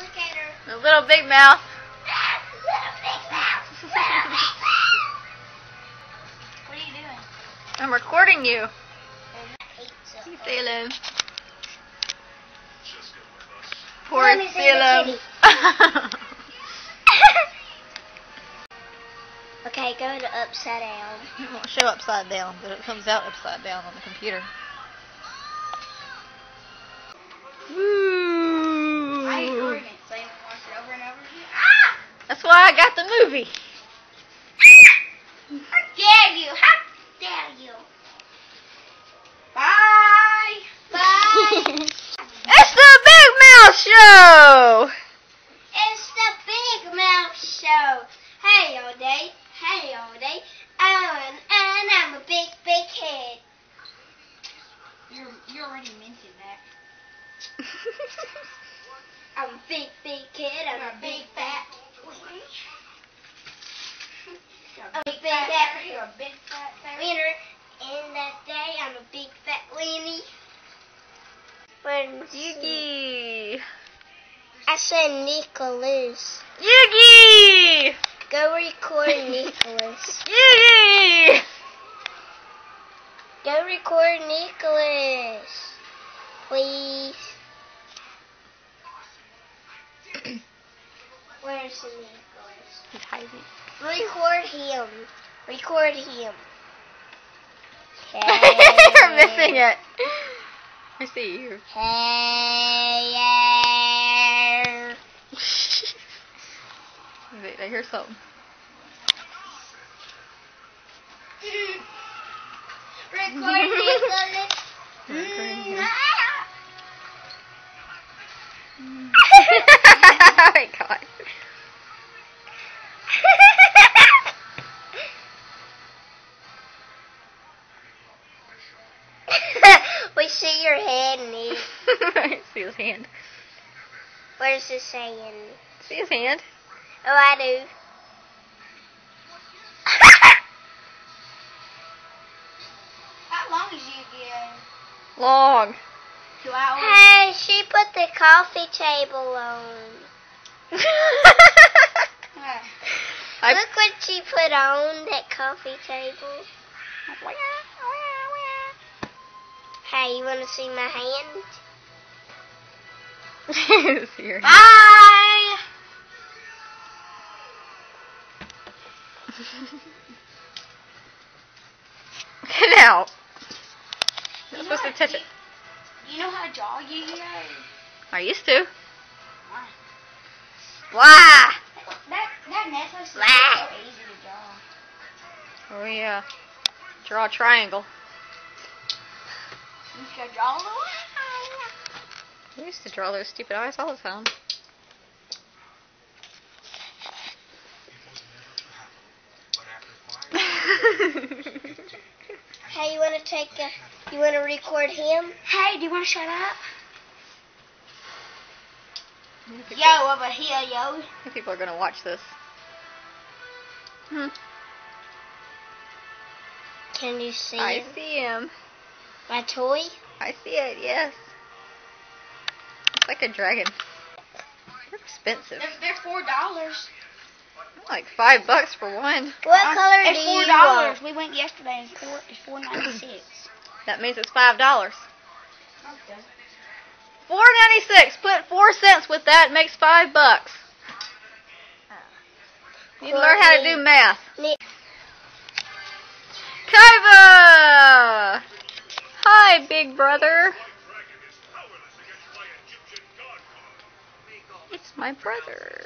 Look at her. The little big mouth. Little big mouth. What are you doing? I'm recording you. Pizza. You Salem. Let Poor me see the Salem. kitty. Okay, go to upside down. It won't show upside down, but it comes out upside down on the computer. Woo! I ain't doing it, so you want to watch it over and over again? Ah! That's why I got the movie. How dare you? How dare you? Bye! Bye! It's the Big Mouth Show! It's the Big Mouth Show. Hey, all day. Hey, all day. And I'm a big, big head. You already mentioned that. I'm a big, big kid. I'm a big fat. A big fat. You're a big fat wiener. In that day, I'm a big fat weenie. Yugi! I said Nicholas. Yugi! Go record Nicholas. Yugi! Go record Nicholas. Please. Where's the Nicholas? He's hiding. Record him. Record him. You're missing it. I see you. Hey. Wait, I hear something. Record Nicholas. Oh my god. We see your hand, Nick. I see his hand. Where's his hand? See his hand? Oh, I do. How long is you getting? Long. 2 hours. Hey, she put the coffee table on. Look what she put on that coffee table. Hey, you want to see my hand? See your hand. Bye! Get out. You're supposed to touch it. Do you know how to draw you here? I used to. Why? That necklace is so easy to draw. Oh yeah. Draw a triangle. You should draw a little. We used to draw those stupid eyes all the time. Hey, you want to record him? Hey, do you want to shut up? Yo, over here, yo. I think people are going to watch this. Can you see I him? see him. My toy? I see it, yes. It's like a dragon. They're expensive. They're $4. Like $5 for one. What color It's do you $4. want? We went yesterday and it's $4.96. That means it's $5. $4.96. Put 4 cents with that. It makes $5. You need to learn how to do math. Kaiba! Hi, big brother. It's my brother.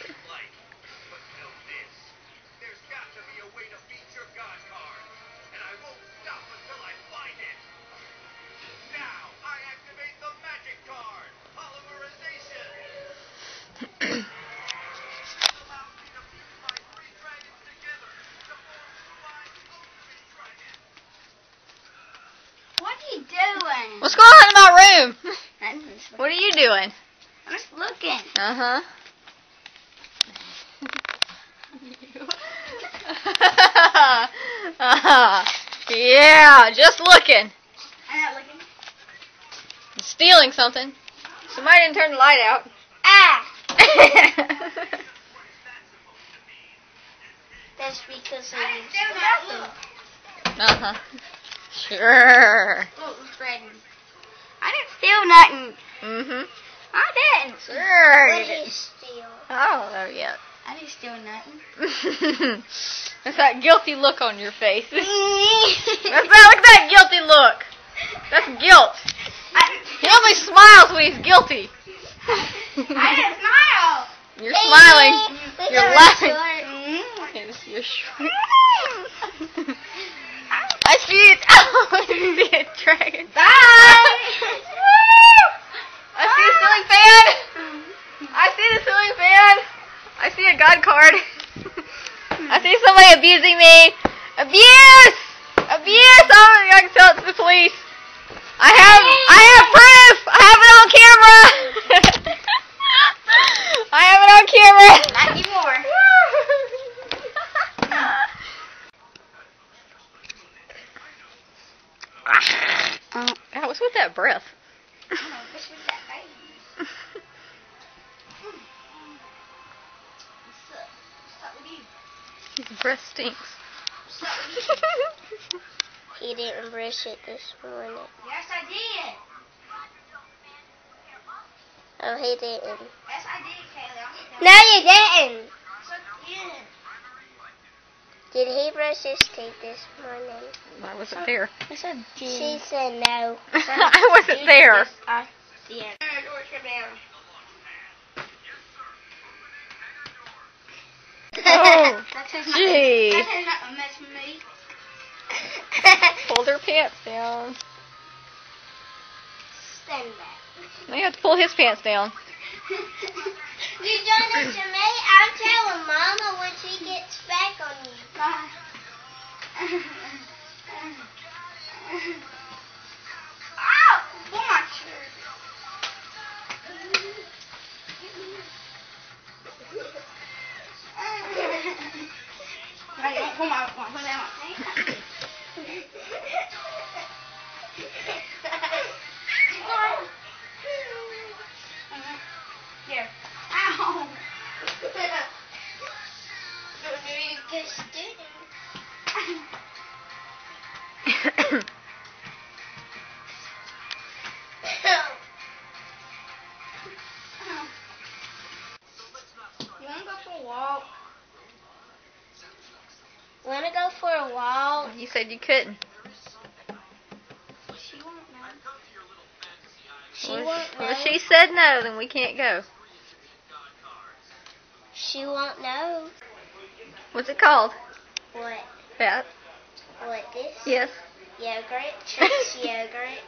What are you doing? What's going on in my room? I'm just What are you doing? looking. Uh-huh. Yeah, just looking. I'm not looking. Stealing something. Somebody didn't turn the light out. Ah! That's because I used the bathroom. Uh-huh. Sure. Look, Freddy. I didn't steal nothing. Mm-hmm. I didn't. Sure. What you did he did. steal? I don't know yet. I didn't steal nothing. That's that guilty look on your face. Look at that guilty look. That's guilt. He only smiles when he's guilty. I didn't smile. You're smiling. Look You're at her laughing. short. You're short. I see it. Oh, I see a dragon. Bye. I see a ceiling fan. I see the ceiling fan. I see a God card. I see somebody abusing me. Abuse! Abuse! Oh, I can tell it to the police. I have proof. I have it on camera. I have it on camera. Not anymore. God, what's with that breath? What's with that baby? What's up with you? His breath stinks. What's up with you? He didn't brush it this morning. Yes, I did. Oh, he didn't. Yes, I did, Kaylee. No, you didn't. Yes, I did. Did he brush his teeth this morning? I wasn't there. Yes, I did. She said no. I wasn't there. Yes, I did. Oh, That has gee. not a mess with me. Hold her pants down. Stand back. Now you have to pull his pants down. You done it to me. I'll tell Mama when she gets back on you. Bye. Ow! Pull my shirt. Right, don't pull my put that on. Here. Ow! You just did it. You wanna go for a walk? Want to go for a walk? You said you couldn't. She won't know. She Well, won't know. if she said no, then we can't go. She won't know. What's it called? What? That? What this? Yes. Yogurt. Tricks yogurt.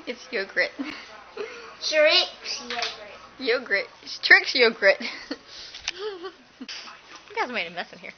It's yogurt. Tricks yogurt. Yogurt. It's Trix yogurt. You guys made a mess in here.